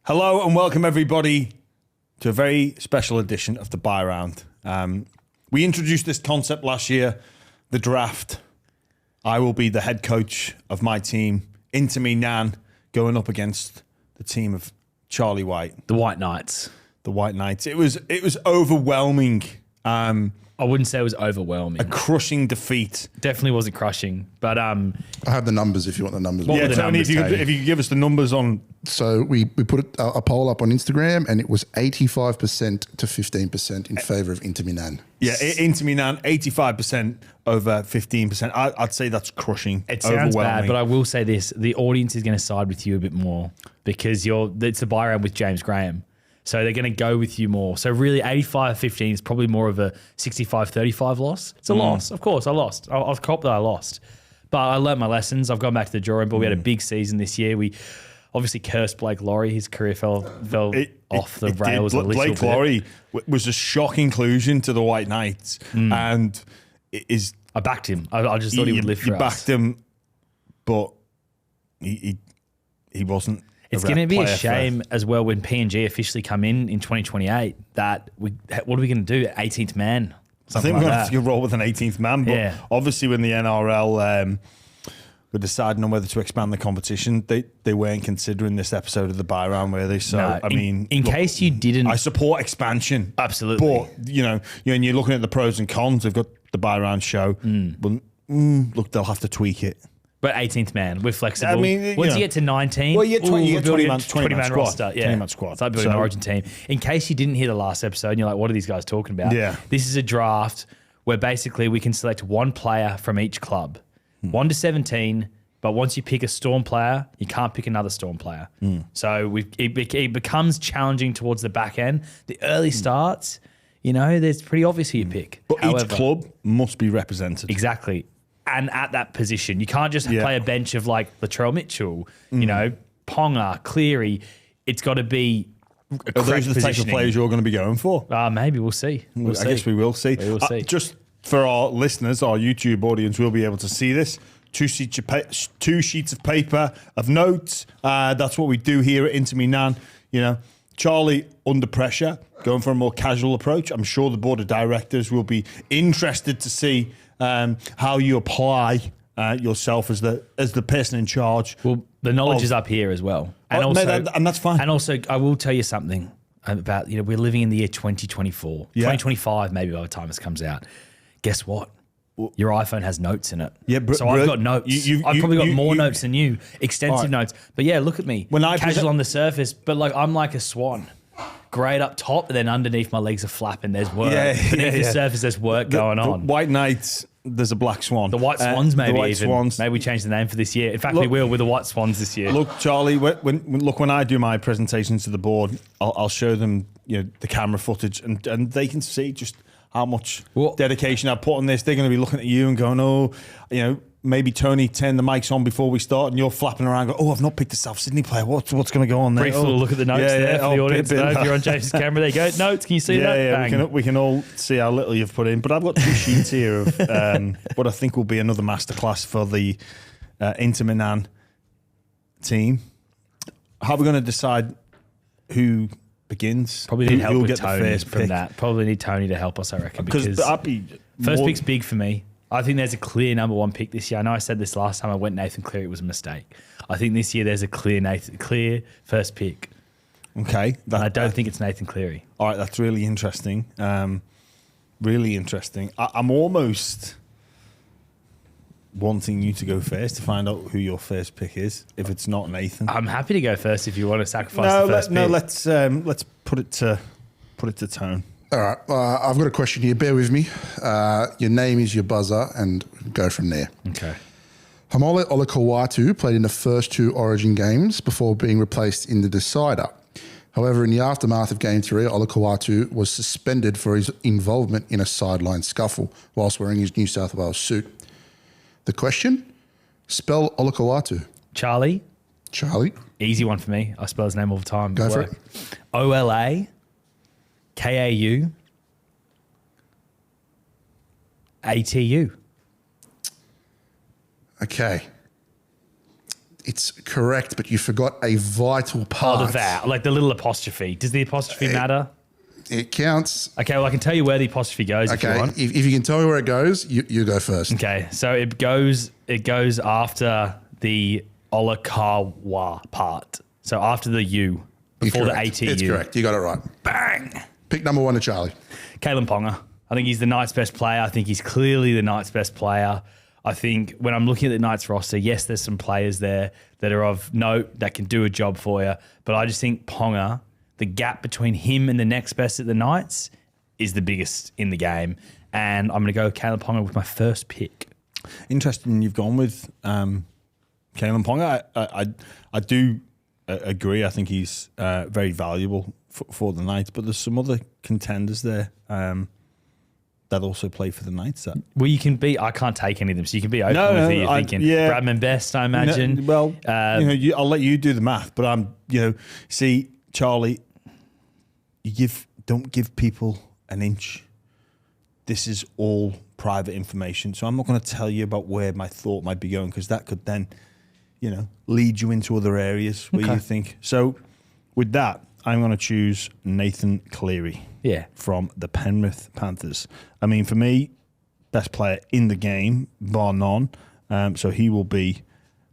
Hello and welcome everybody to a very special edition of the Buy Round. We introduced this concept last year, the draft. I will be the head coach of my team, Inter Milan, going up against the team of Charlie White. The White Knights. The White Knights. It was overwhelming. I wouldn't say it was overwhelming. A crushing defeat. Definitely wasn't crushing, but I have the numbers if you want the numbers. What were the Tony, numbers, if you could give us the numbers on. So we put a poll up on Instagram and it was 85% to 15% in favour of Inter Milan. Yeah, Inter Milan, 85% over 15%. I'd say that's crushing. it sounds bad. But I will say this: the audience is going to side with you a bit more because it's a buy round with James Graham. So they're going to go with you more. So really 85-15 is probably more of a 65-35 loss. It's a loss. Of course, I lost. I'll cop that I lost. But I learned my lessons. I've gone back to the drawing board. We had a big season this year. We obviously cursed Blake Laurie. His career fell off the rails a little Blake bit. Laurie was a shock inclusion to the White Knights. And it is... I backed him. I just thought he would live for us. You backed him, but he wasn't. It's going to be a shame as well when PNG officially come in 2028 that what are we going to do? 18th man? I think we're going to have to roll with an 18th man. But obviously when the NRL were deciding on whether to expand the competition, they weren't considering this episode of the Buy Round, were they? So, no, I mean... In case you didn't... I support expansion. Absolutely. But, and you're looking at the pros and cons. They've got the Buy Round show. But, look, they'll have to tweak it. But 18th man, we're flexible. I mean, once you get to 19, well, you get 20 man squad. roster. Yeah. 20 man squad. It's like building an origin team. In case you didn't hear the last episode and you're like, what are these guys talking about? Yeah. This is a draft where basically we can select one player from each club, 1 to 17. But once you pick a Storm player, you can't pick another Storm player. So it becomes challenging towards the back end. The early starts, there's pretty obvious who you pick. But each club must be represented. Exactly. And at that position, you can't just play a bench of like Latrell Mitchell, Ponga, Cleary. It's got to be Are those the type of players you're going to be going for? Maybe we'll see. I guess we will see. We will see. Just for our listeners, our YouTube audience will be able to see this. Two sheets of paper of notes. That's what we do here at Inter Milan. Charlie under pressure, going for a more casual approach. I'm sure the board of directors will be interested to see how you apply yourself as the person in charge. Well, the knowledge is up here as well, and and that's fine. And also, I will tell you something about we're living in the year 2024, 2025 maybe by the time this comes out. Guess what? Your iPhone has notes in it. Yeah, so I've got notes. I've probably got more notes than you, extensive notes. But yeah, look at me. Casual on the surface, but I'm like a swan. Great up top, and then underneath my legs are flapping. There's work. Beneath the surface, there's work going on. The White Knights, there's a black swan. The White Swans, maybe. The White Swans. Maybe we change the name for this year. In fact, we will with the White Swans this year. Look, Charlie, when I do my presentations to the board, I'll show them the camera footage, and they can see just how much dedication I put on this. They're going to be looking at you and going, maybe Tony turn the mics on before we start, and you're flapping around. Go, I've not picked a South Sydney player. What's going to go on there? Brief little look at the notes there for the audience. If you're on James's camera, there you go. Notes. Can you see that? Yeah, we can all see how little you've put in. But I've got 2 sheets here of what I think will be another masterclass for the Inter Milan team. How are we going to decide who begins? Probably need help with Tony from that. Probably need Tony to help us, I reckon. Because first pick's big for me. I think there's a clear number 1 pick this year. I know I said this last time I went Nathan Cleary, it was a mistake. I think this year there's a clear first pick. Okay. And I don't think it's Nathan Cleary. All right, that's really interesting. Really interesting. I'm almost wanting you to go first to find out who your first pick is, if it's not Nathan. I'm happy to go first if you want to sacrifice the first pick. No, let's put it to Tone. All right, I've got a question here. Bear with me. Your name is your buzzer, and go from there. Okay. Haumole Olakau'atu played in the first 2 Origin games before being replaced in the decider. However, in the aftermath of Game 3, Olakau'atu was suspended for his involvement in a sideline scuffle whilst wearing his New South Wales suit. The question? Spell Olakau'atu. Charlie. Easy one for me. I spell his name all the time. Go for it. OLAKAU ATU. Okay. It's correct, but you forgot a vital part. Oh, the vowel, like the little apostrophe. Does the apostrophe matter? It counts. Okay, well, I can tell you where the apostrophe goes if you Okay, want. if you can tell me where it goes, you go first. Okay, so it goes after the Olakawa part. So after the U, before the ATU. It's correct. You got it right. Bang! Pick number 1 to Charlie. Kalen Ponga. I think he's the Knights' best player. I think he's clearly the Knights' best player. I think when I'm looking at the Knights roster, yes, there's some players there that are of note that can do a job for you. But I just think Ponga, the gap between him and the next best at the Knights is the biggest in the game. And I'm going to go Kalen Ponga with my first pick. Interesting you've gone with Kalen Ponga. I do agree. I think he's very valuable for the Knights, but there's some other contenders there that also play for the Knights. Well, you can be. I can't take any of them, so you can be open with who you're thinking. Bradman Best, I imagine. I'll let you do the math, but see, Charlie, don't give people an inch. This is all private information, so I'm not going to tell you about where my thought might be going because that could then, lead you into other areas where you think. So, with that, I'm going to choose Nathan Cleary. Yeah. From the Penrith Panthers. I mean, for me, best player in the game, bar none. So he will be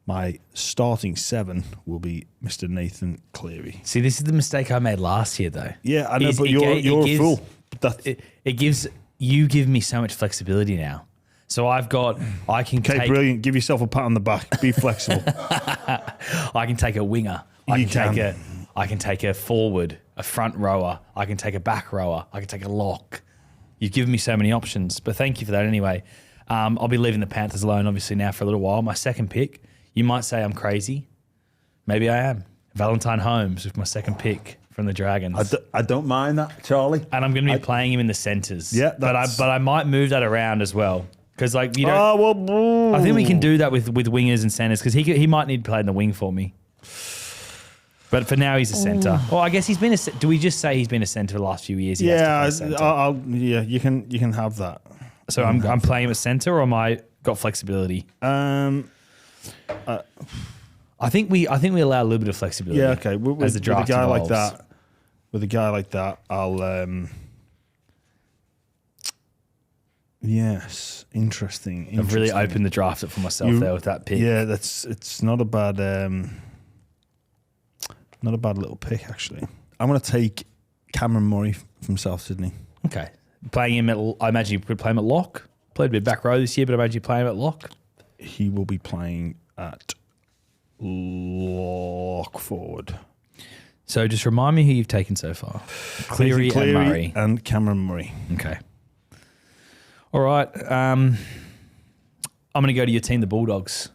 my starting 7. Will be Mr. Nathan Cleary. See, this is the mistake I made last year, though. Yeah, I know, but you're a fool. You give me so much flexibility now. So I can take. Brilliant. Give yourself a pat on the back. Be flexible. I can take a winger. I can take a forward, a front rower. I can take a back rower. I can take a lock. You've given me so many options, but thank you for that anyway. I'll be leaving the Panthers alone, obviously, now for a little while. My second pick, you might say I'm crazy. Maybe I am. Valentine Holmes with my second pick from the Dragons. I don't mind that, Charlie. And I'm going to be playing him in the centres. Yeah, but I might move that around as well. Because I think we can do that with wingers and centres because he might need to play in the wing for me. But for now, he's a centre. Well, I guess he's been do we just say he's been a centre the last few years? You can have that. So I'm playing him at centre, or am I got flexibility? I think we allow a little bit of flexibility. Yeah, okay. As the draft with a guy evolves. with a guy like that, I'll. Yes, interesting. I've really opened the draft up for myself there with that pick. Yeah, it's not a bad. Not a bad little pick, actually. I'm going to take Cameron Murray from South Sydney. Okay. Playing him I imagine you could play him at lock. Played a bit back row this year, but I imagine you play him at lock. He will be playing at lock forward. So just remind me who you've taken so far. Cleary and Murray. And Cameron Murray. Okay. All right. I'm going to go to your team, the Bulldogs.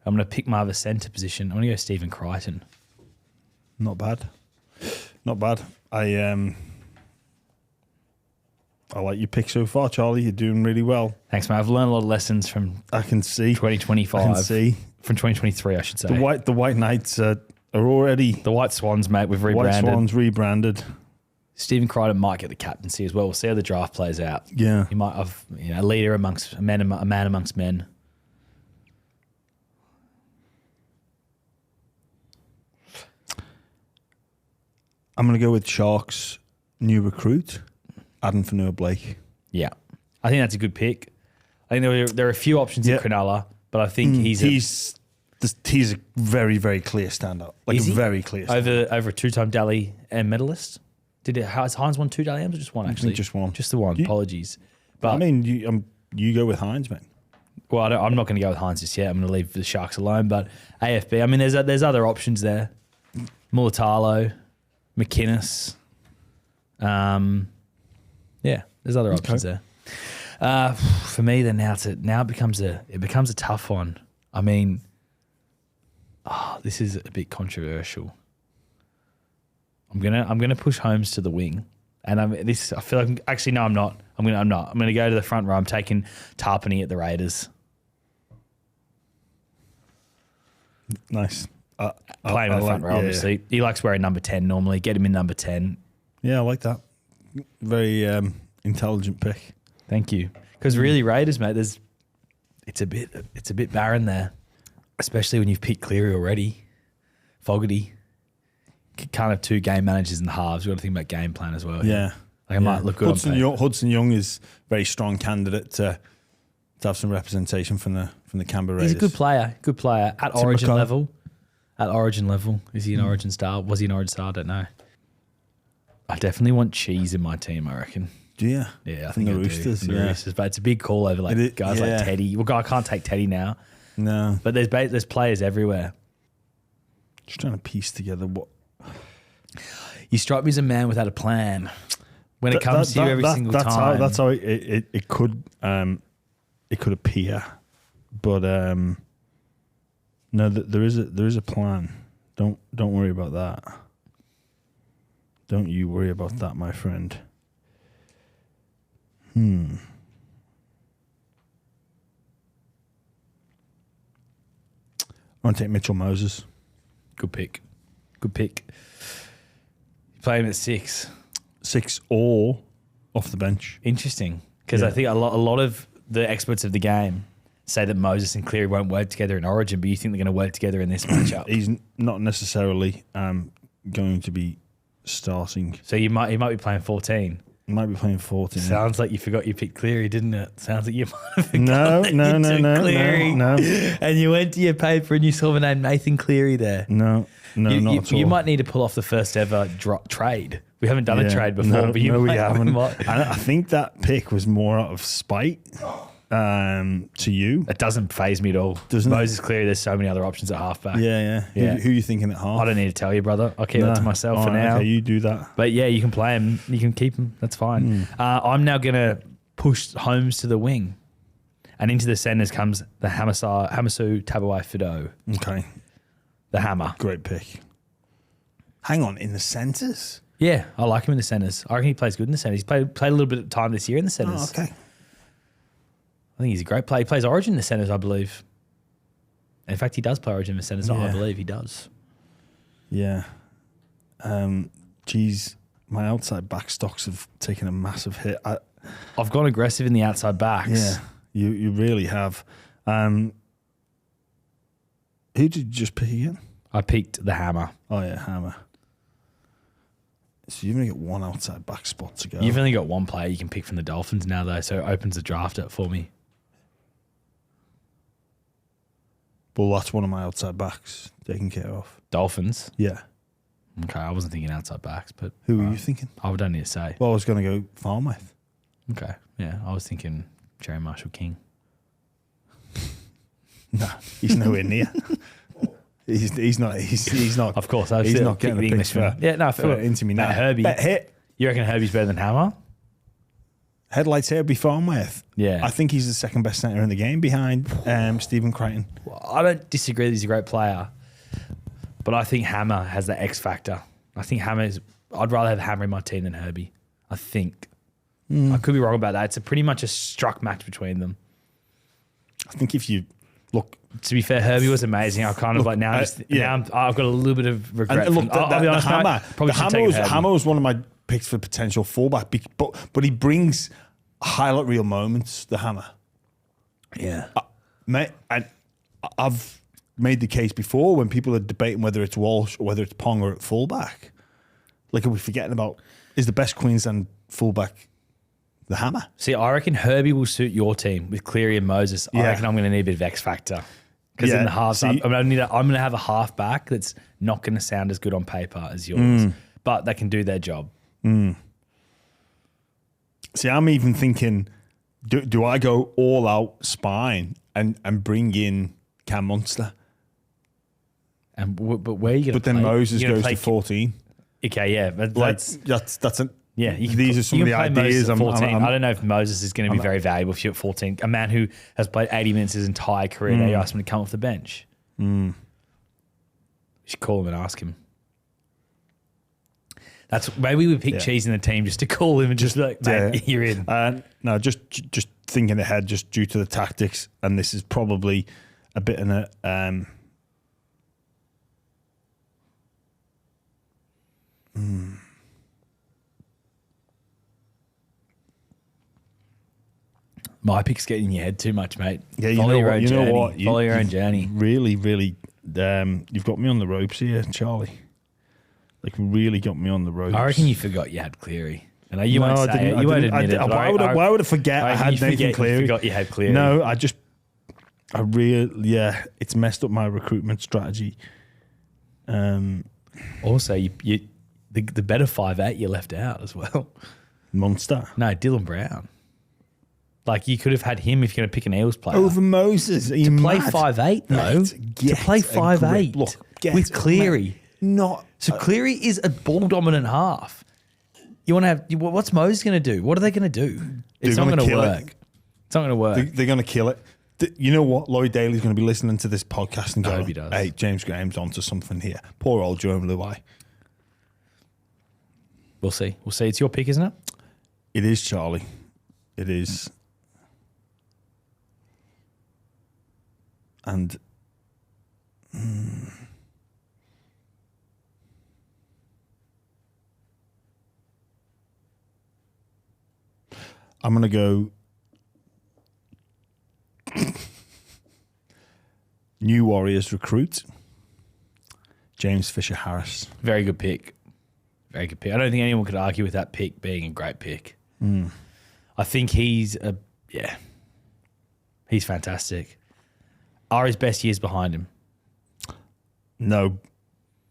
I'm going to pick my other centre position. I'm going to go Stephen Crichton. Not bad. Not bad. I like your pick so far, Charlie. You're doing really well. Thanks, mate. I've learned a lot of lessons from I can see 2025. I can see. From 2023, I should say. The White Knights are already the White Swans, mate. We've rebranded. White Swans rebranded. Stephen Crichton might get the captaincy as well. We'll see how the draft plays out. Yeah. He might have a leader amongst a man amongst men. I'm going to go with Sharks' new recruit, Adam Fanua-Blake. Yeah. I think that's a good pick. I think there are a few options at Cronulla, but I think he's a very, very clear standout. Like Is a he? very clear standout. Over a 2-time Dally M medalist. Has Hines won 2 Dally M's or just one, actually? just one. Just the one. Apologies. But I mean, you go with Hines, man. Well, I'm not going to go with Hines just yet. I'm going to leave the Sharks alone. But AFB, I mean, there's other options there. Mulatalo, McInnes. There's other options there. For me, then now it becomes a tough one. I mean, this is a bit controversial. I'm gonna push Holmes to the wing, and I feel like actually no, I'm not. I'm gonna go to the front row. I'm taking Tarpany at the Raiders. Nice. Play him in the front row, obviously. He likes wearing number 10 normally. Get him in number 10. Yeah, I like that. Very intelligent pick. Thank you. Because really, Raiders, mate, it's a bit barren there. especially when you've picked Cleary already, Fogarty. Kind of 2 game managers in the halves. We've got to think about game plan as well. Yeah. Like, it might look good on paper. Hudson Young is a very strong candidate to have some representation from the Canberra Raiders. He's a good player at Tim Origin McCullough. level. At Origin level, is he an Origin star? Was he an Origin star? I don't know. I definitely want Cheese in my team. I reckon. Do you? Yeah, I From think the I Roosters. do. From the Roosters, but it's a big call over like guys like Teddy. Well, I can't take Teddy now, No. but there's players everywhere. Just trying to piece together what. You strike me as a man without a plan. When it comes to you every single time. That's how it could appear, but no, there is a plan. Don't worry about that. Don't you worry about that, my friend. I want to take Mitchell Moses. Good pick. Play him at 6. 6 or off the bench. Interesting, because I think a lot of the experts of the game say that Moses and Cleary won't work together in Origin, but you think they're going to work together in this matchup. He's not necessarily going to be starting. So he might be playing 14. Might be playing 14. Sounds like you forgot you picked Cleary, didn't it? Sounds like you might have No, forgotten that you took Cleary. no. And you went to your paper and you saw the name Nathan Cleary there. No, not at all. You might need to pull off the first ever trade. We haven't done a trade before, No, but you we might haven't. might- I think that pick was more out of spite to you. It doesn't faze me at all. Doesn't it? Moses Cleary, there's so many other options at halfback. Yeah. Who are you thinking at half? I don't need to tell you, brother. I'll keep that to myself for now. Okay, you do that. But yeah, you can play him. You can keep him. That's fine. I'm now going to push Holmes to the wing. And into the centres comes the Hamisu Tabuai Fido. Okay, The hammer. great pick. Hang on, in the centres? Yeah, I like him in the centres. I reckon he plays good in the centres. He's played a little bit of time this year in the centres. Oh, okay. I think he's a great player. He plays Origin in the centres, I believe. In fact, he does play Origin in the centres. I believe he does. Yeah. Geez, my outside back stocks have taken a massive hit. I've gone aggressive in the outside backs. Yeah, you really have. Who did you just pick again? I picked the hammer. Oh yeah, Hammer. So you've only got one outside back spot to go. You've only got one player you can pick from the Dolphins now, though, so it opens the draft up for me. Well, that's one of my outside backs taken care of. Dolphins? Yeah. Okay, I wasn't thinking outside backs, but Who were you thinking? I don't need to say. Well, I was going to go Farmouth. Okay, yeah, I was thinking Jerry Marshall King. No, he's nowhere near. He's not. He's not. Of course, I was He's still not getting the the pick Englishman. for. Yeah, no, for into me now. Herbie. Bet hit. You reckon Herbie's better than Hammer? Headlights here be Farmouth. Yeah. I think he's the second best centre in the game behind Stephen Crichton. Well, I don't disagree that he's a great player, but I think Hammer has the X factor. I think I'd rather have Hammer in my team than Herbie. I think. I could be wrong about that. It's pretty much a struck match between them. I think if you look. To be fair, Herbie was amazing. I kind of like now. I've got a little bit of regret. And look, I'll be honest, Hammer, probably should take Herbie. Hammer was one of my picks for potential fullback, but he brings highlight reel moments. The Hammer, Yeah. mate, and I've made the case before when people are debating whether it's Walsh or whether it's Pong or at fullback. Like, are we forgetting about is the best Queensland fullback the Hammer? See, I reckon Herbie will suit your team with Cleary and Moses. I Yeah. reckon I'm going to need a bit of X factor. Because in the halves, See- I'm going to have a half back that's not going to sound as good on paper as yours, but they can do their job. See, I'm even thinking, do I go all out spine and bring in Cam Munster? And but where are you going to But then play? Moses You're gonna goes play to 14. Okay, yeah, but Like that's that's a yeah. You can these put- are some you of the can play Moses ideas. at 14. I don't know if Moses is going to be very valuable if you're at 14. A man who has played 80 minutes his entire career. Now you ask him to come off the bench. You should call him and ask him. That's maybe we pick Cheese in the team just to call him and just be like, mate, you're in. No, just thinking ahead, just due to the tactics, and this is probably a bit in a. My pick's getting in your head too much, mate. Yeah, you Follow know your what? own You know journey. what? Follow your own journey. Really, really, you've got me on the ropes here, Charlie. Like, really got me on the ropes. I reckon you forgot you had Cleary. And you won't say didn't. it. You won't admit it. Why would I forget I had Nathan Cleary? You forgot you had Cleary. No, it's messed up my recruitment strategy. Also, the better 5'8" you left out as well. Monster. No, Dylan Brown. Like, you could have had him if you're going to pick an Eels player. Over Moses. Are you to play mad? 5'8", though. To play 5'8" with Cleary. So Cleary is a ball-dominant half. You want to have... What's Moses going to do? What are they going to do? It's not going to work. It's not going to work. They're going to kill it. You know what? Lloyd Daly's going to be listening to this podcast and I going, hope he does. hey, James Graham's onto something here. Poor old Jerome Luai. We'll see. We'll see. It's your pick, isn't it? It is, Charlie. It is. And... I'm going to go new Warriors recruit, James Fisher-Harris. Very good pick. Very good pick. I don't think anyone could argue with that pick being a great pick. I think he's fantastic. Are his best years behind him? No,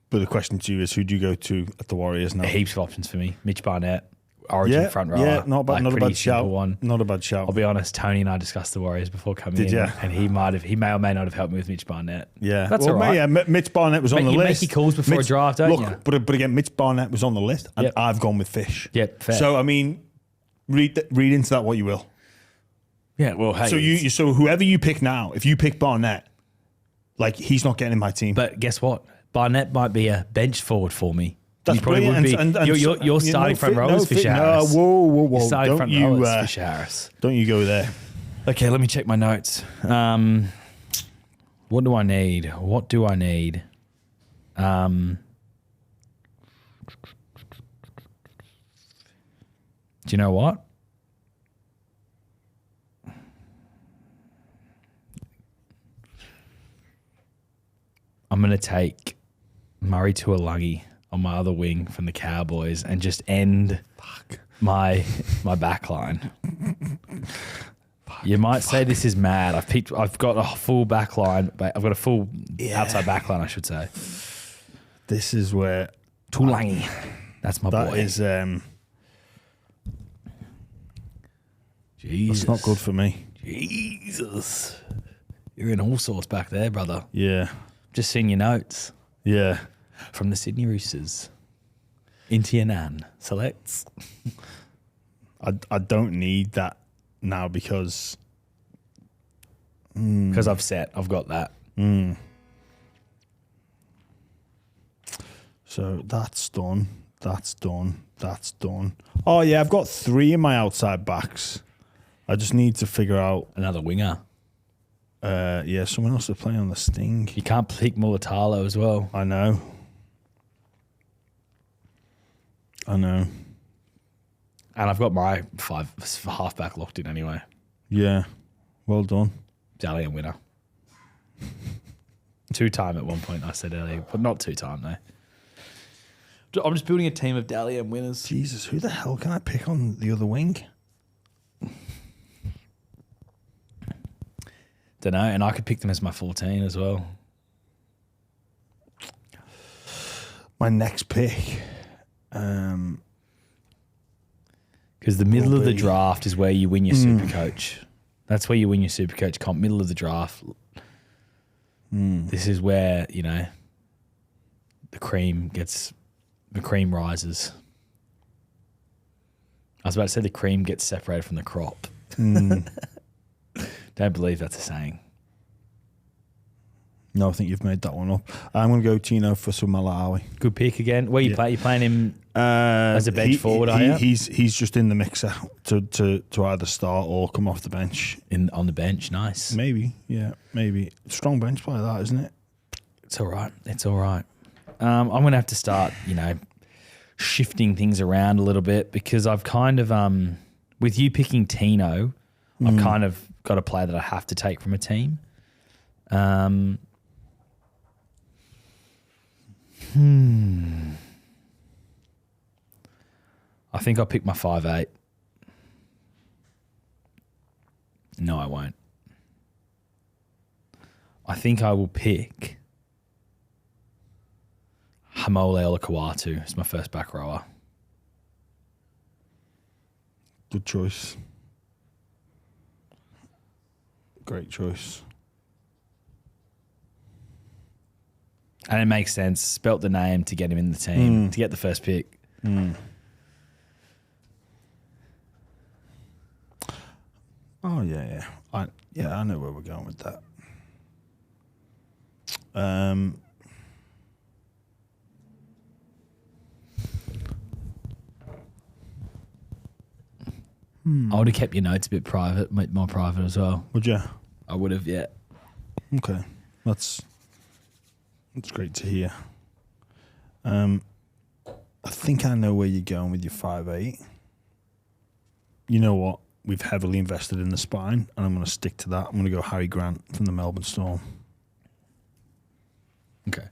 but the question to you is, who do you go to at the Warriors now? Heaps of options for me. Mitch Barnett, Origin front rower. Yeah, not a bad pretty shout. simple one. Not a bad shout. I'll be honest, Tony and I discussed the Warriors before coming in. Did ya? And he may or may not have helped me with Mitch Barnett. Yeah, That's all right. Yeah, Mitch Barnett was on the You list. make your calls before a draft, don't you? But again, Mitch Barnett was on the list, and Yep. I've gone with Fish. Yep, fair. So I mean, read into that what you will. Yeah, well, hey. So whoever you pick now, if you pick Barnett, like, he's not getting in my team. But guess what? Barnett might be a bench forward for me. That's you probably would brilliant. be. You're starting front row is Fisher Harris. Whoa. You're starting Don't front you, row is Fisher Harris. Don't you go there. Okay, let me check my notes. What do I need? Do you know what? I'm going to take Murray Tuilagi on my other wing from the Cowboys and just end my back line. You might say this is mad. I've got a full back line. I've got a full outside back line, I should say. This is where Tuilagi. That's my that boy. is. Jesus. That's not good for me. Jesus. You're in all sorts back there, brother. Yeah. Just seeing your notes. Yeah. From the Sydney Roosters. Into your nan. Selects. I don't need that now because I've got that. So that's done. Oh yeah, I've got 3 in my outside backs. I just need to figure out. Another winger. Someone else to play on the Sting. You can't pick Mulatalo as well. I know. And I've got my 5 halfback locked in anyway. Yeah. Well done. Dalian winner. 2-time at one point, I said earlier, but not 2-time though. I'm just building a team of Dalian winners. Jesus, who the hell can I pick on the other wing? Don't know, and I could pick them as my 14 as well. My next pick. Because the middle of the draft is where you win your super coach. That's where you win your super coach comp. Middle of the draft. This is where, the cream rises. I was about to say the cream gets separated from the crop. Don't believe that's a saying. No, I think you've made that one up. I'm going to go Tino for Malawi. Good pick again. Where you play? You playing him as a bench forward? Are you? He's just in the mixer to either start or come off the bench. On the bench, nice. Maybe, yeah, maybe. Strong bench player, that, isn't it? It's all right. I'm going to have to start, shifting things around a little bit because I've kind of with you picking Tino, I've kind of got a player that I have to take from a team. I think I'll pick my 5'8". No, I won't. I think I will pick Hamole Olakau'atu as my first back rower. Good choice. Great choice. And it makes sense. Spelt the name to get him in the team, to get the first pick. Oh, yeah. I know where we're going with that. I would have kept your notes a bit private, more private as well. Would you? I would have, yeah. Okay. That's great to hear. I think I know where you're going with your 5'8". You know what? We've heavily invested in the spine, and I'm going to stick to that. I'm going to go Harry Grant from the Melbourne Storm. Okay.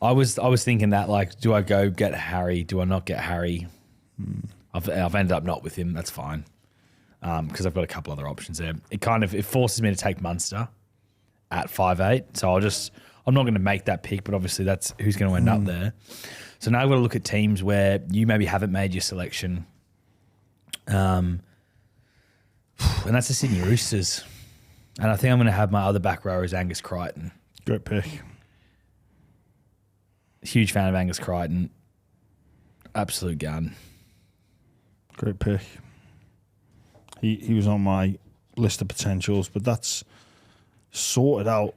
I was thinking that, like, do I go get Harry? Do I not get Harry? I've ended up not with him. That's fine, because I've got a couple other options there. It forces me to take Munster at 5'8". So I'm not going to make that pick, but obviously that's who's going to end up there. So now I've got to look at teams where you maybe haven't made your selection. And that's the Sydney Roosters. And I think I'm going to have my other back rower as Angus Crichton. Great pick. Huge fan of Angus Crichton. Absolute gun. Great pick. He was on my list of potentials, but that's sorted out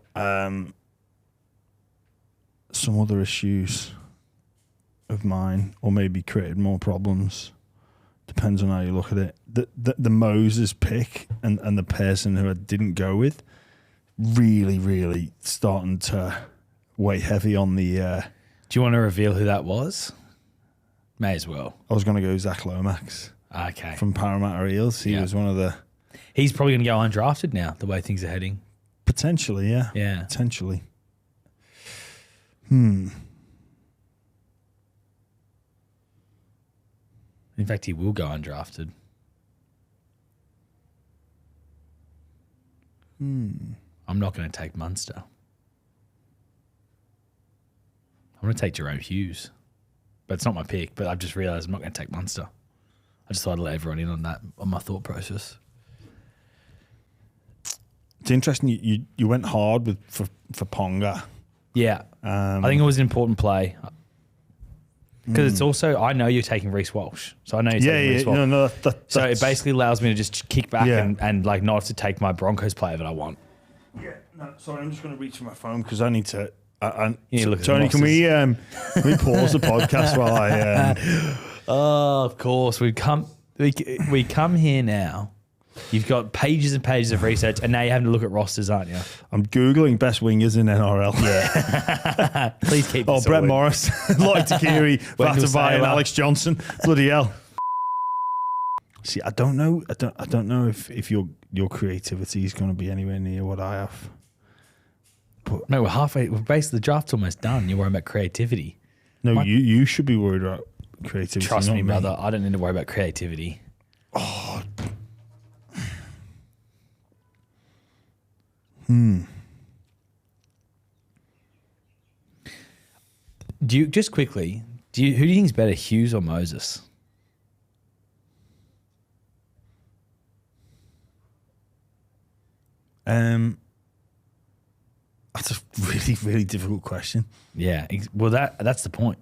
some other issues of mine, or maybe created more problems. Depends on how you look at it. The Moses pick and the person who I didn't go with really, really starting to weigh heavy on the... Do you want to reveal who that was? May as well. I was going to go Zach Lomax. Okay. From Parramatta Eels. He was one of the... He's probably going to go undrafted now, the way things are heading. Potentially, yeah. Yeah. Potentially. In fact, he will go undrafted. I'm not going to take Munster. I'm going to take Jerome Hughes. But it's not my pick, but I've just realised I'm not going to take Munster. I just thought I'd let everyone in on that, on my thought process. It's interesting you went hard for Ponga. Yeah. I think it was an important play. Because it's also, I know you're taking Reece Walsh. So I know you're taking Reece Walsh. No, so it basically allows me to just kick back and like not have to take my Broncos player that I want. Yeah, no, sorry, I'm just going to reach for my phone because I need to... You need to look at Tony, the can we pause the podcast while I... Oh, of course. We come here now. You've got pages and pages of research, and now you're having to look at rosters, aren't you? I'm Googling best wingers in NRL. Yeah. Please keep this Brett ordered. Morris, Lloyd Takiri, Vatavai, and Alex Johnson. Bloody hell. See, I don't know if your creativity is going to be anywhere near what I have. But No, we're basically the draft's almost done. You're worrying about creativity. no, you should be worried about creativity. Trust not me, brother. I don't need to worry about creativity. Who do you think is better, Hughes or Moses? That's a really, really difficult question. Yeah. Well, that's the point.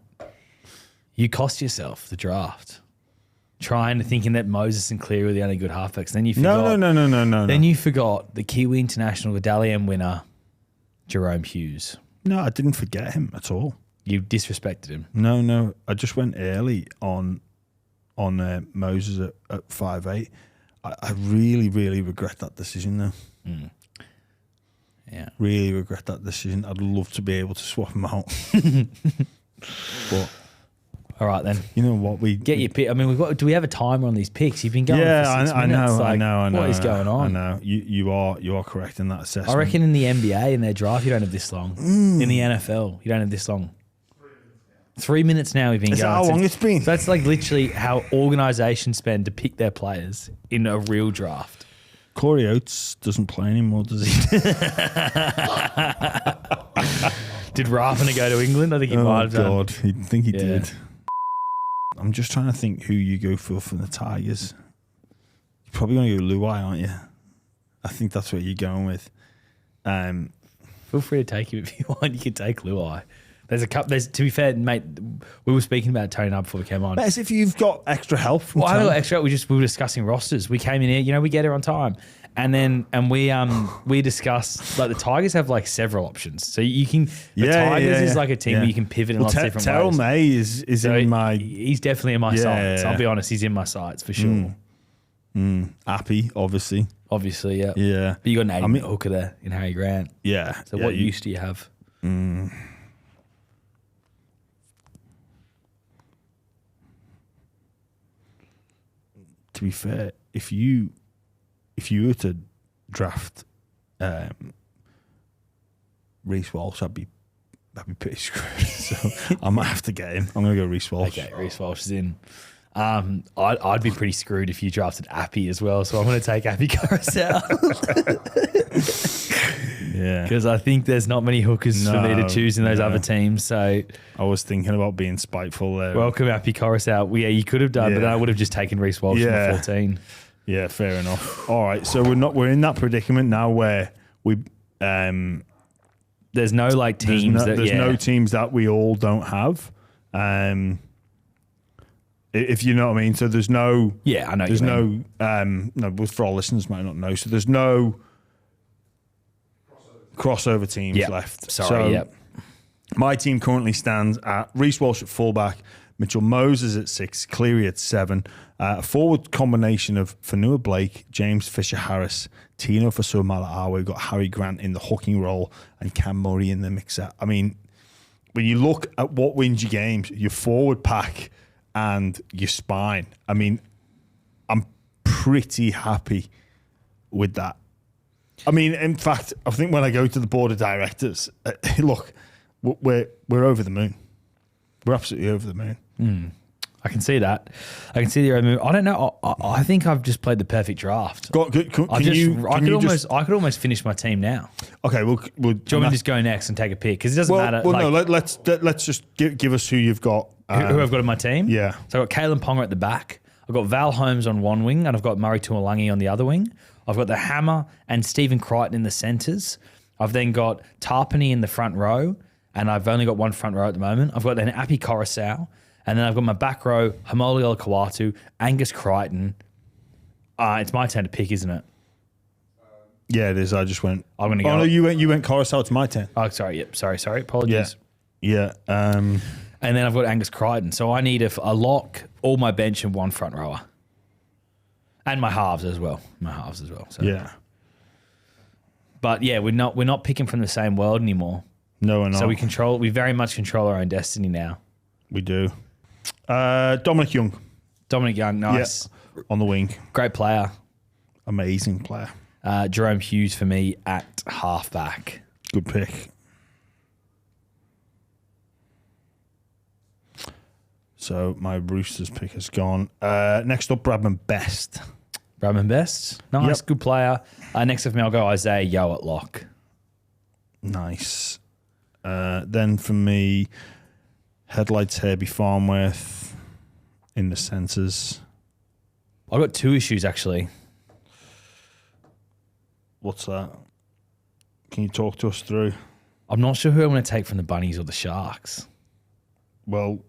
You cost yourself the draft trying to thinking that Moses and Cleary were the only good halfbacks. Then you forgot. No. Then you forgot the Kiwi International Dally-M winner, Jerome Hughes. No, I didn't forget him at all. You disrespected him. No. I just went early on Moses at 5'8". I really, really regret that decision though. Yeah. Really regret that decision. I'd love to be able to swap him out. But All right, then. You know what? We Get your pick. I mean, do we have a timer on these picks? You've been going for 6 I minutes. know, Like, I know. What is going on? I know. You are correct in that assessment. I reckon in the NBA, in their draft, you don't have this long. In the NFL, you don't have this long. 3 minutes now we've been Is going. that how long it's been? So that's like literally how organisations spend to pick their players in a real draft. Corey Oates doesn't play anymore, does he? Did Rafina go to England? I think he might have done. God, I think he Yeah. did. I'm just trying to think who you go for the Tigers. You're probably going to go Luai, aren't you? I think that's what you're going with. Feel free to take him if you want. You can take Luai. There's a couple. To be fair, mate, we were speaking about Tony now before we came on. As if you've got extra help from Well, I Tony. got extra. We were discussing rosters. We came in here, we get here on time, and we discussed like the Tigers have like several options. So you can Tigers is like a team where you can pivot in lots of different Terrell ways. May is So in my he's definitely in my sights. I'll be honest, he's in my sights for sure. Appy, obviously. Obviously, yeah. Yeah, But you got an 80 hooker there in Harry Grant. yeah. So what use do you have? To be fair, if you were to draft Reece Walsh, I'd be pretty screwed. So I might have to get him. I'm gonna go Reece Walsh. Okay, Reece Walsh is in. I'd be pretty screwed if you drafted Appy as well. So I'm going to take Appy Carousel. Yeah, Because I think there's not many hookers for me to No, choose in those no. other teams. So I was thinking about being spiteful there. welcome, Appy Carousel. Well, yeah, you could have done, but Yeah. then I would have just taken Reece Walsh in Yeah. the 14. Yeah, fair enough. All right, so we're in that predicament now where we There's no like teams there's no teams that we all don't have. If you know what I mean. So there's no Yeah, I know. there's what you mean. no for our listeners might not know. So there's no crossover teams Yep. left. Sorry, So yep. my team currently stands at Reece Walsh at fullback, Mitchell Moses at 6, Cleary at 7. A forward combination of Fanua Blake, James Fisher-Harris, Tino Fasua-Mala'awa. We've got Harry Grant in the hooking role and Cam Murray in the mixer. I mean, when you look at what wins your games, your forward pack and your spine, I mean, I'm pretty happy with that. I mean, in fact, I think when I go to the board of directors, look, we're over the moon. We're absolutely over the moon. I can see that. I can see the move. I don't know. I think I've just played the perfect draft. I could almost finish my team now. Okay, we'll Do you want me to just go next and take a pick? Because it doesn't matter. Well, like, no. Let's just give us who you've got. who I've got in my team. Yeah. So I've got Kalen Ponga at the back. I've got Val Holmes on one wing, and I've got Murray Tuolangi on the other wing. I've got the Hammer and Stephen Crichton in the centres. I've then got Tarpany in the front row, and I've only got one front row at the moment. I've got then Appy Coruscant, and then I've got my back row, Hamoli Olakawatu, Angus Crichton. It's my turn to pick, isn't it? Yeah, it is. I just went. I'm going to go. Oh no, you went Coruscant. It's my turn. Oh, sorry. Yep. Sorry. Apologies. Yeah. And then I've got Angus Crichton. So I need a lock, all my bench, and one front rower. And my halves as well. So. Yeah. But yeah, we're not picking from the same world anymore. No, we're not. So we very much control our own destiny now. We do. Dominic Young. Dominic Young, nice. Yeah, on the wing. Great player. Amazing player. Jerome Hughes for me at halfback. Good pick. So my Roosters pick has gone. Next up, Bradman Best. Bradman Best. Nice, Yep. good player. Next up for me, I'll go Isaiah Yeo at lock. Nice. Then for me, Headlights Herbie Farmworth in the centres. I've got two issues actually. What's that? Can you talk to us through? I'm not sure who I'm going to take from the Bunnies or the Sharks. Well,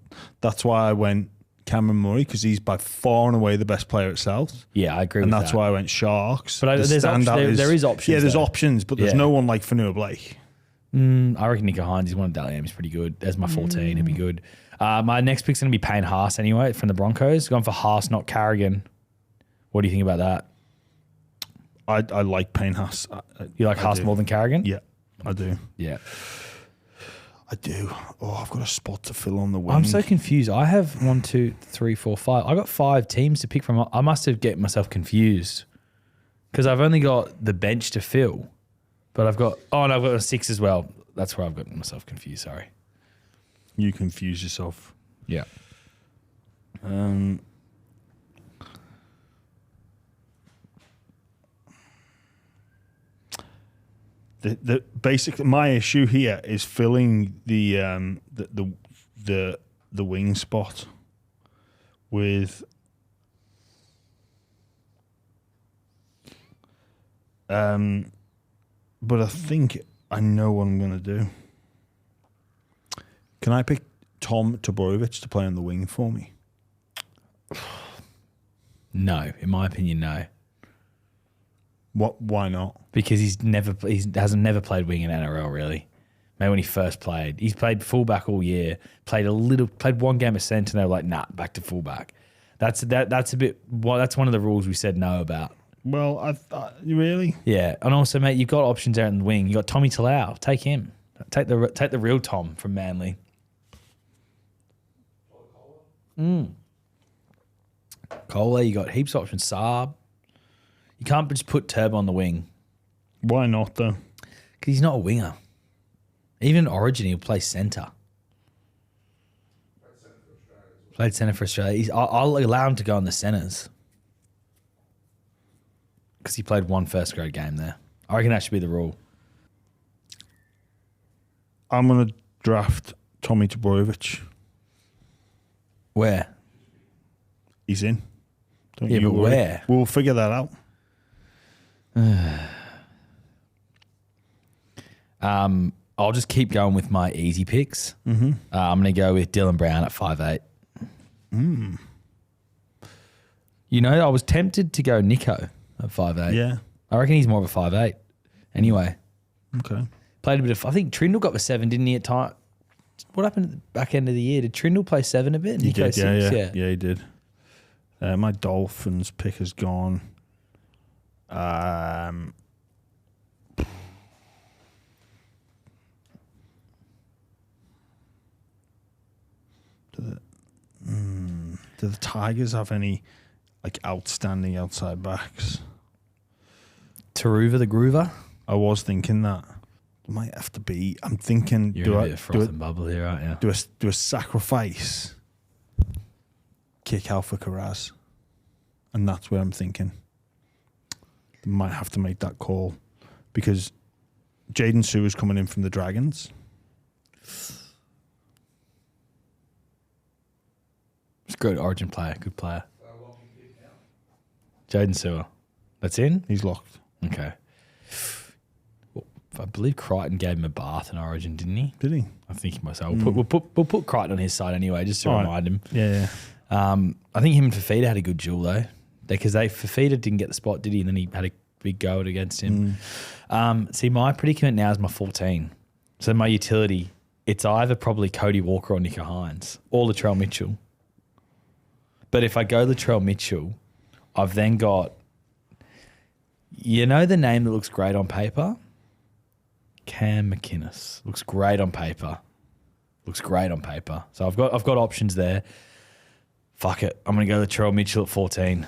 that's why I went Cameron Murray, because he's by far and away the best player at South. Yeah, I agree And with that's that. why I went Sharks. But The there's standout there is options. Yeah, there's though. options, but there's Yeah. no one like Fanua Blake. I reckon Nico Hines is one of Dally M's pretty good. There's my 14. He'd be good. My next pick's going to be Payne Haas anyway from the Broncos. Going for Haas, not Carrigan. What do you think about that? I like Payne Haas. You like Haas do. more than Carrigan? Yeah, I do. Yeah. I do. Oh, I've got a spot to fill on the wing. I'm so confused. I have 1, 2, 3, 4, 5. I got 5 teams to pick from. I must have get myself confused because I've only got the bench to fill, but I've got and I've got a 6 as well. That's where I've got myself confused. Sorry. You confuse yourself. Yeah. The basically my issue here is filling the wing spot with but I think I know what I'm gonna do. Can I pick Tom Toborovic to play on the wing for me? No, in my opinion, no. What? Why not? Because he hasn't never played wing in NRL really. Maybe when he first played, he's played fullback all year. Played one game of centre, and they were like, nah, back to fullback. That's a bit. Well, that's one of the rules we said no about. Well, really? Yeah, and also, mate, you've got options out in the wing. You got Tommy Talau. Take him. Take the real Tom from Manly. Kohler, you got heaps of options. Saab. You can't just put Turbo on the wing. Why not though? Because he's not a winger. Even in Origin, he'll play centre. Played centre for Australia. I'll allow him to go on the centres. Because he played one first grade game there. I reckon that should be the rule. I'm going to draft Tommy Toborovic. Where? He's in. Don't Yeah, you but worry. where? We'll figure that out. I'll just keep going with my easy picks. Mm-hmm. I'm going to go with Dylan Brown at 5'8". You know, I was tempted to go Nico at 5'8". Yeah. I reckon he's more of a 5'8". Anyway. Okay. Played a bit of... I think Trindle got the 7, didn't he, at time? What happened at the back end of the year? Did Trindle play 7 a bit? He Nico did, 6? Yeah, he did. My Dolphins pick has gone. Do the Tigers have any like outstanding outside backs? Taruva the Groover? I was thinking that. It might have to be. I'm thinking. You're in a bit of froth and bubble here, aren't you? Do a sacrifice kick out for Carraz, and that's where I'm thinking. They might have to make that call because Jaden Sue is coming in from the Dragons. It's a good Origin player, good player. Jaden Sewer. That's in? He's locked. Okay. Well, I believe Crichton gave him a bath in Origin, didn't he? Did he? I think myself. We'll put Crichton on his side anyway, just to remind him. Yeah. I think him and Fafita had a good duel though, because Fafita didn't get the spot, did he? And then he had a big go at against him. See, my predicament now is my 14. So my utility, it's either probably Cody Walker or Nico Hines or Latrell Mitchell. But if I go Latrell Mitchell, I've then got, you know, the name that looks great on paper? Cam McInnes. Looks great on paper. So I've got options there. Fuck it. I'm going to go Latrell Mitchell at 14.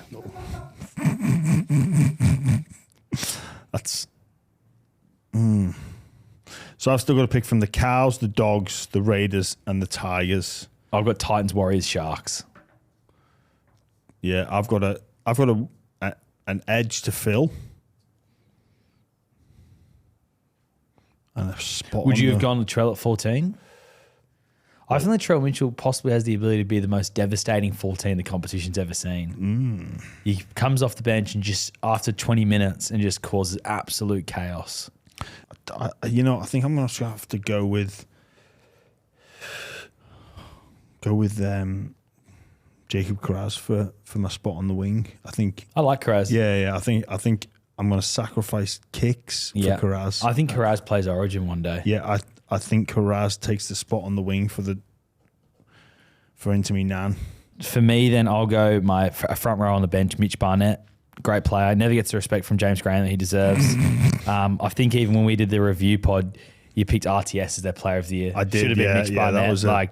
That's. So I've still got to pick from the Cows, the Dogs, the Raiders, and the Tigers. I've got Titans, Warriors, Sharks. Yeah, I've got an edge to fill. And a spot. Would you have gone Latrell at 14? I think Latrell Mitchell possibly has the ability to be the most devastating 14 the competition's ever seen. He comes off the bench and just after 20 minutes and just causes absolute chaos. I think I'm going to have to go with Jacob Carraz for my spot on the wing. I think I like Carraz. Yeah. I think I'm going to sacrifice kicks for Carraz. I think Carraz plays Origin one day. Yeah, I think Carraz takes the spot on the wing for Inter Milan. For me, then I'll go my front row on the bench, Mitch Barnett. Great player. Never gets the respect from James Graham that he deserves. I think even when we did the review pod, You picked RTS as their player of the year. I did. Should have been Mitch Barnett.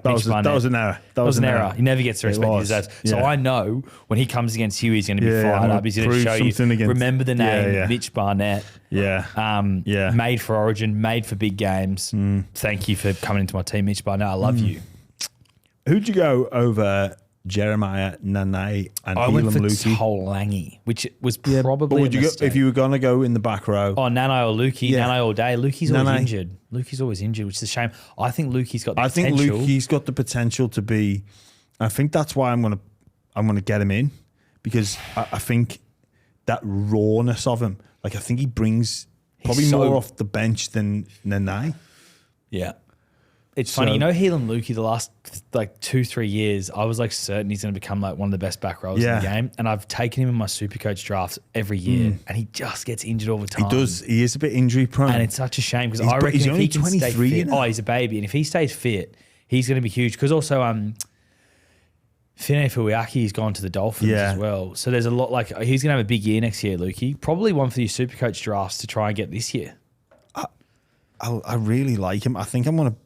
That was an error. That was an error. He never gets the respect he deserves. So I know when he comes against you, he's going to be fired up. He's going to show you. Remember the name, Mitch Barnett. Made for Origin, made for big games. Thank you for coming into my team, Mitch Barnett. I love you. Who'd you go over Jeremiah Nanae and I Elam went for Lukey? Lange, which was probably But would a you go, mistake. if you were going to go in the back row? Oh, Nanai or Lukey. Yeah. Nanai all day. Lukey's Nanai. always injured. Lukey's always injured, which is a shame. I think Lukey's got the I think potential. Lukey's got the potential to be. I think that's why I'm gonna get him in, because I think that rawness of him. Like I think he brings probably more off the bench than Nanae. Yeah. It's funny, you know, Helam Lukey, the last 2-3 years, I was certain he's going to become one of the best back rowers in the game. And I've taken him in my Supercoach drafts every year, and he just gets injured all the time. He does. He is a bit injury prone, and it's such a shame because I reckon he's if only he can 23, stay fit, you know? he's a baby, and if he stays fit, he's going to be huge. Because also, Fine Fuiaki's gone to the Dolphins as well, so there's a lot. He's going to have a big year next year, Lukey. Probably one for your Supercoach drafts to try and get this year. I really like him. I think I'm going to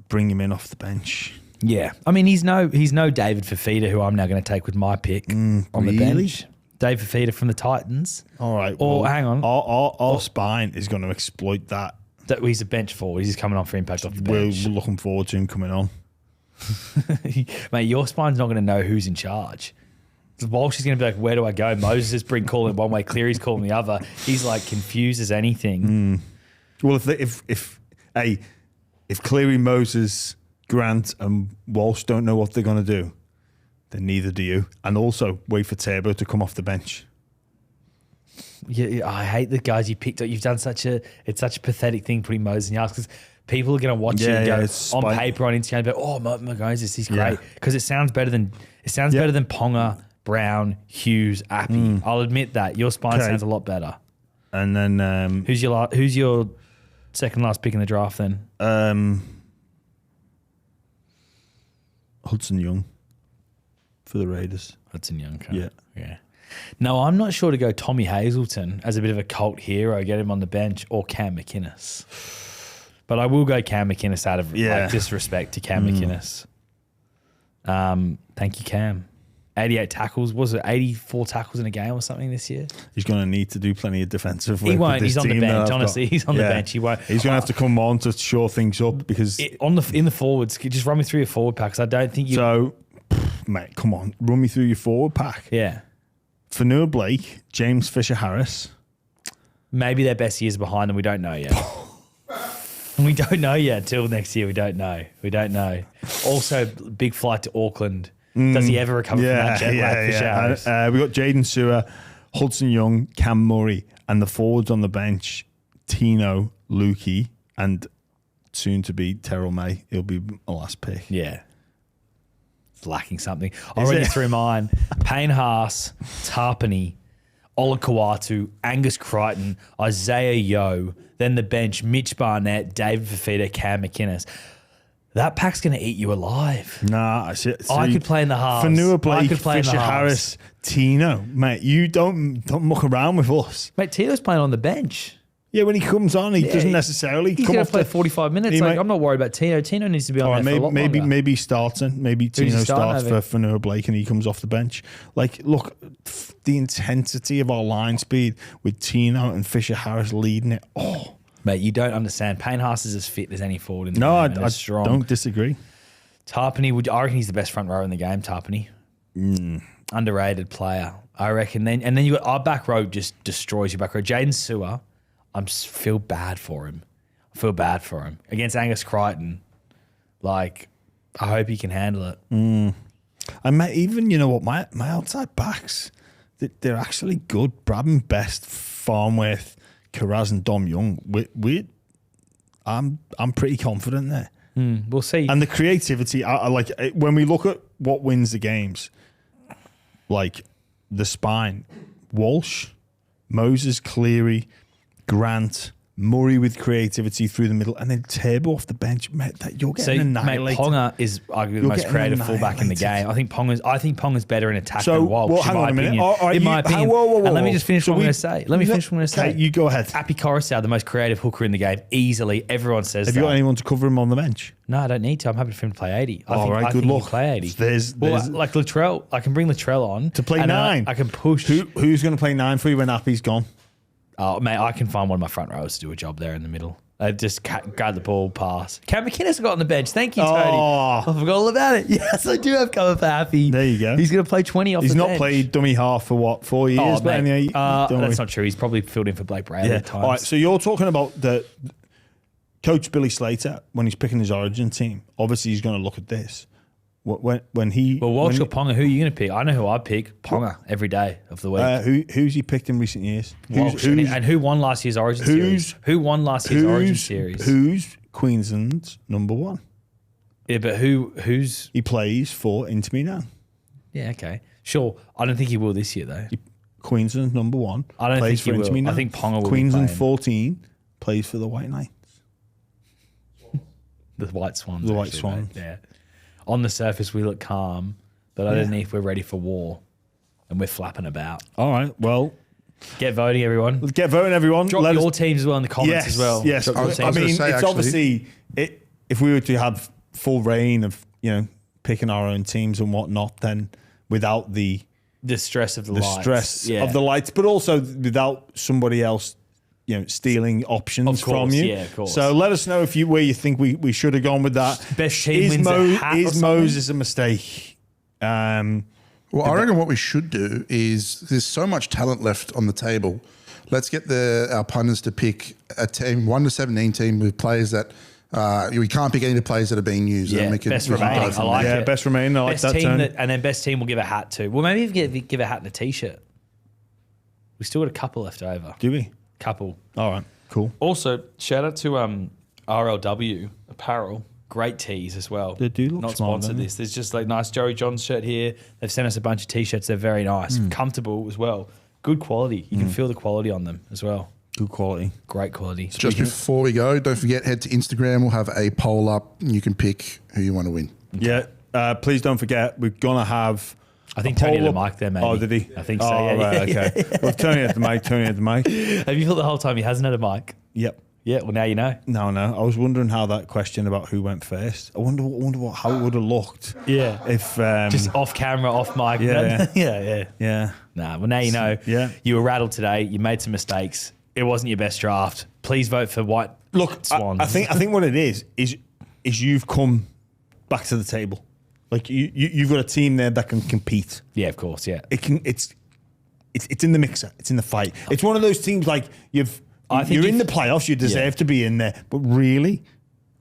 bring him in off the bench. Yeah, I mean he's no David Fafita, who I'm now going to take with my pick on the bench. Dave Fafita from the Titans. All right. Or hang on, our spine is going to exploit that. He's a bench forward. He's coming on for impact off the bench. We're looking forward to him coming on. Mate, your spine's not going to know who's in charge. Walsh is going to be like, where do I go? Moses is calling one way, Cleary's calling the other. He's confused as anything. Well, if Cleary, Moses, Grant, and Walsh don't know what they're going to do, then neither do you. And also, wait for Turbo to come off the bench. Yeah, I hate the guys you picked up. You've done such a pathetic thing putting Moses in the arse because people are going to watch it and go on paper on Instagram, but Moses, he's great because it sounds better than Ponga, Brown, Hughes, Appy. I'll admit that your spine sounds a lot better. And then who's your second last pick in the draft then? Hudson Young for the Raiders. Hudson Young. Okay. Yeah. No, I'm not sure to go Tommy Hazelton as a bit of a cult hero, get him on the bench, or Cam McInnes. But I will go Cam McInnes out of disrespect to Cam McInnes. Thank you, Cam. 88 tackles. Was it 84 tackles in a game or something this year? He's going to need to do plenty of defensive work. He won't. He's on the bench. Got. Honestly, he's on the bench. He won't. He's going to have to come on to shore things up because in the forwards. Just run me through your forward pack because I don't think you. So, mate, come on, run me through your forward pack. Yeah. Fanua Blake, James Fisher-Harris. Maybe their best years behind them. We don't know yet. We don't know yet until next year. We don't know. Also, big flight to Auckland. Does he ever recover from that jet lag? We got Jaden Sewer, Hudson Young, Cam Murray, and the forwards on the bench, Tino, Lukey, and soon to be Terrell May. He'll be my last pick. Yeah. It's lacking something. I'll run you through mine. Payne Haas, Tarpany, Ola Kawatu, Angus Crichton, Isaiah Yeo, then the bench, Mitch Barnett, David Fafita, Cam McInnes. That pack's going to eat you alive. Nah, I could play in the halves. Fanua Blake, Fisher-Harris, Tino. Mate, you don't muck around with us. Mate, Tino's playing on the bench. Yeah, when he comes on, he doesn't necessarily he's come going off to play 45 minutes. I'm not worried about Tino. Tino needs to be on there for a lot longer. Maybe starting. Maybe Tino starts for Fanua Blake and he comes off the bench. Look, the intensity of our line speed with Tino and Fisher-Harris leading it. Oh, mate, you don't understand. Payne Haas is as fit as any forward in the game. No, I strong. Don't disagree. Tarpany, I reckon he's the best front row in the game, Tarpany. Underrated player, I reckon. And then you got our back row just destroys your back row. Jaden Sewer, I feel bad for him. Against Angus Crichton. I hope he can handle it. And even, you know what, my outside backs, they're actually good. Brabham, Best, Farnworth, Carraz and Dom Young. I'm pretty confident there. We'll see. And the creativity, I like when we look at what wins the games, like the spine, Walsh, Moses, Cleary, Grant, Murray with creativity through the middle, and then Turbo off the bench. Mate, you're getting annihilated. Mate, Ponga is arguably the most creative fullback in the game. I think Ponga's better in attack than Walsh. Well, hang on a minute. In my opinion. Whoa. And let me just finish what I'm going to say. Okay, you go ahead. Appy Coruscant, the most creative hooker in the game, easily. Everyone says that. Have you got anyone to cover him on the bench? No, I don't need to. I'm happy for him to play 80. I Good think luck. He'll play 80. There's like Latrell, I can bring Latrell on to play 9. I can push. Who's going to play 9 for you when Appy's gone? Oh, mate, I can find one of my front rows to do a job there in the middle. Just grab the ball, pass. Cam McInnes got on the bench. Thank you, Tony. Oh. I forgot all about it. Yes, I do have cover for Happy. There you go. He's going to play 20 off the bench. He's not played dummy half for what, 4 years? Oh, mate, that's not true. He's probably filled in for Blake Brayley at times. All right, so you're talking about the Coach Billy Slater when he's picking his origin team. Obviously, he's going to look at this. When he Walsh or Ponga, who are you going to pick? I know who I pick. Ponga every day of the week. Who's he picked in recent years? Walsh. And who won last year's Origin Series? Who won last year's Origin Series? Who's Queensland's number 1? Yeah, but who's... He plays for Inter Milan. Yeah, okay. Sure. I don't think he will this year, though. Queensland's number 1. I don't think he will. Milan. I think Ponga will Queensland be 14 plays for the White Knights. The White Swans. The White Swans. Yeah. On the surface, we look calm, but underneath, we're ready for war, and we're flapping about. All right, well, get voting, everyone. Get voting, everyone. Drop your teams as well in the comments as well. Yes, I mean, it's obviously if we were to have full reign of picking our own teams and whatnot, then without the stress of the lights. Of the lights, but also without somebody else stealing options from you. Yeah, of course. So let us know where you think we should have gone with that. Best team wins a hat Is Moses a mistake? Well, I reckon what we should do is there's so much talent left on the table. Let's get our punters to pick a team, 1 to 17 team with players that we can't pick any of the players that are being used. Yeah, best remaining. I like it. Best remaining. I like that term. And then best team will give a hat to. Well, maybe give a hat and a t-shirt. We still got a couple left over. Do we? Couple. All right, cool. Also, shout out to RLW Apparel. Great tees as well. They do look not smart, sponsored this. There's just like nice Joey Johns shirt here. They've sent us a bunch of t-shirts. They're very nice, comfortable as well. Good quality. You can feel the quality on them as well. Good quality. Great quality. Just before we go, don't forget, head to Instagram. We'll have a poll up. And you can pick who you want to win. Yeah. Please don't forget, we're gonna have. I think Tony had the mic there, maybe. Oh, did he? I think so. Oh, yeah, right, okay. Well, Tony had the mic. Have you thought the whole time he hasn't had a mic? Yep. Yeah. Well, now you know. No. I was wondering how that question about who went first. I wonder how it would have looked. Yeah. If just off camera, off mic. Yeah. Nah. Well, now you know. Yeah. You were rattled today. You made some mistakes. It wasn't your best draft. Please vote for White Swans. I think what it is you've come back to the table. Like you've got a team there that can compete. Yeah, of course. Yeah. It's in the mixer. It's in the fight. It's one of those teams like you're in the playoffs. You deserve to be in there. But really,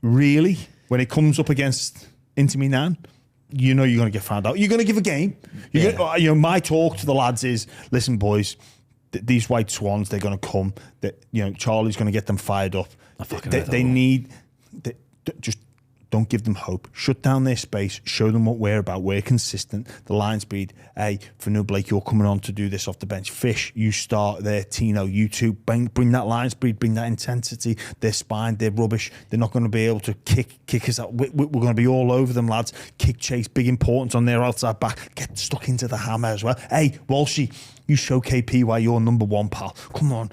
when it comes up against Inter Milan, you're going to get found out. You're going to give a game. My talk to the lads is, listen, boys, these White Swans, they're going to come. Charlie's going to get them fired up. Just don't give them hope. Shut down their space. Show them what we're about. We're consistent. The line speed. Hey, for New Blake, you're coming on to do this off the bench. Fish, you start there. Tino, you two. Bring that line speed. Bring that intensity. They're spine. They're rubbish. They're not going to be able to kick us out. We're going to be all over them, lads. Kick chase. Big importance on their outside back. Get stuck into the hammer as well. Hey, Walshy, you show KP why you're number 1, pal. Come on.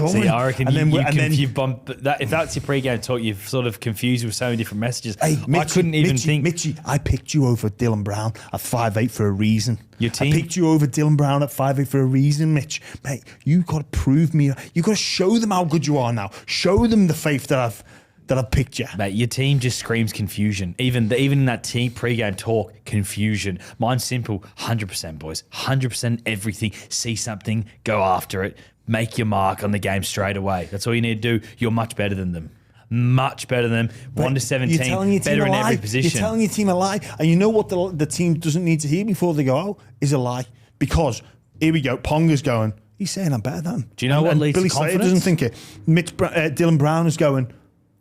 See, I reckon if that's your pre-game talk, you've sort of confused with so many different messages. Hey, Mitchie, I couldn't even think. Mitchie, I picked you over Dylan Brown at 5'8" for a reason. Your team? I picked you over Dylan Brown at 5'8" for a reason, Mitch. Mate, you got to prove me. You got to show them how good you are now. Show them the faith that I've picked you. Mate, your team just screams confusion. Even in that team pre-game talk, confusion. Mine's simple. 100%, boys. 100% everything. See something, go after it. Make your mark on the game straight away. That's all you need to do. You're much better than them. Much better than them. 1 to 17, better in every position. You're telling your team a lie. And you know what the team doesn't need to hear before they go out is a lie. Because, here we go, Ponga's going, he's saying I'm better than him. Do you know what leads Billy to confidence? Slater doesn't think it. Dylan Brown is going,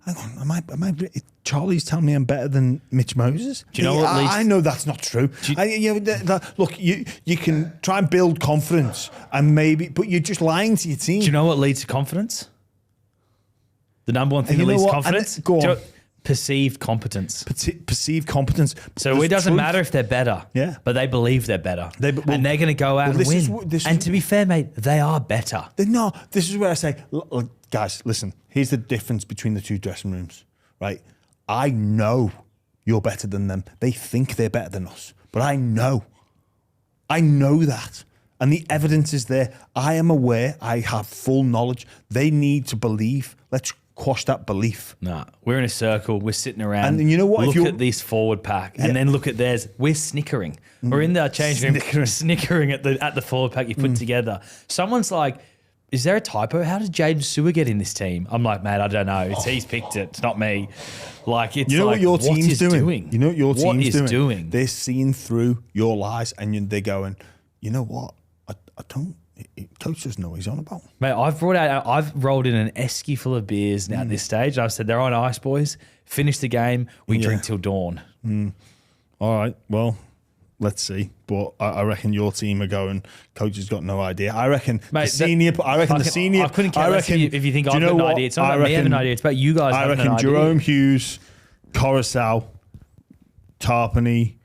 hang on, am I Charlie's telling me I'm better than Mitch Moses? Do you know what leads? I know that's not true. Look, you can try and build confidence, but you're just lying to your team. Do you know what leads to confidence? The number one thing And that you know leads what? confidence? And go on. Do you know what? Perceived competence. Perceived competence. So There's it doesn't truth. matter if they're better. Yeah. But they believe they're better. Well, and they're going to go out and this is win. what- this and is- to be fair, mate, they are better. No, this is where I say, look, guys, listen, here's the difference between the two dressing rooms, right? I know you're better than them. They think they're better than us, but I know that. And the evidence is there. I am aware. I have full knowledge. They need to believe. Let's quash that belief. Nah, we're in a circle. We're sitting around. And you know what? If Look you're- at this forward pack, Yeah. and then look at theirs. We're snickering. We're in the change room, snickering at the forward pack you put together. Someone's like, "Is there a typo? How did James Sewer get in this team?" I'm like, "Mate, I don't know. He's picked it. It's not me." Like, it's You know like, what your team's is doing? You know what your What team's is doing? They're seeing through your lies, and they're going, "You know what? I don't. Coach doesn't know what he's on about." Mate, I've rolled in an esky full of beers now at this stage. I've said, "They're on ice, boys. Finish the game. We drink till dawn." All right, well, let's see. But I reckon your team are going, Coach has got no idea. I reckon Mate, the senior. I couldn't care less if you think do I've know got an what? idea. It's not about me having an idea. It's about you guys I having reckon an idea. Jerome Hughes, Coruscant, Tarpany,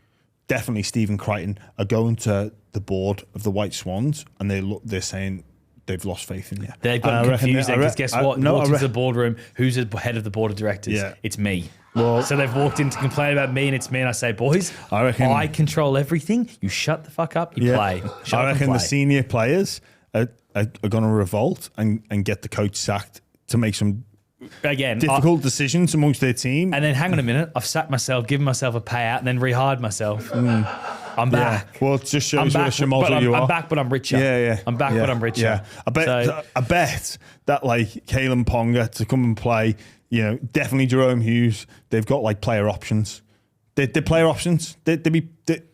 definitely Stephen Crichton are going to the board of the White Swans, and they're saying they've lost faith in you. They've And I got reckon confused they- because guess what? No, Walked into the boardroom. Who's the head of the board of directors? Yeah. It's me. Well- so they've walked in to complain about me, and it's me. And I say, boys, I reckon- I control everything. You shut the fuck up. You play. Shut I up and reckon the play. senior players are going to revolt and get the coach sacked to make some Again, difficult decisions amongst their team. and then hang on a minute. I've sacked myself, given myself a payout, and then rehired myself. I'm back. Well, it just shows I'm what a back, schmozzle but you are. I'm back, but I'm richer. Yeah. I'm back, yeah, but I'm richer. Yeah. I bet that like Kalen Ponga to come and play, definitely Jerome Hughes, they've got like player options. They're player options. They'd be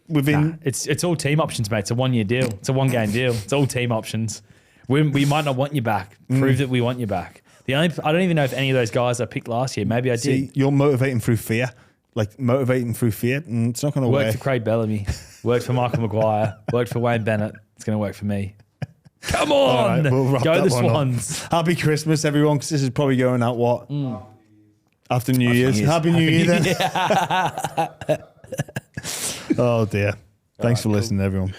within. Nah, it's all team options, mate. It's a 1 year deal. It's a 1 game deal. It's all team options. We might not want you back. Prove that we want you back. I don't even know if any of those guys I picked last year. Maybe I See, did. you're motivating through fear. Like motivating through fear, and it's not going to Worked work. for Craig Bellamy. Worked for Michael Maguire. Worked for Wayne Bennett. It's going to work for me. Come on. All right, we'll wrap Go that the one up. Swans. Happy Christmas, everyone, because this is probably going out after New Year's. Happy New Year, then. Oh dear. Thanks for listening, everyone.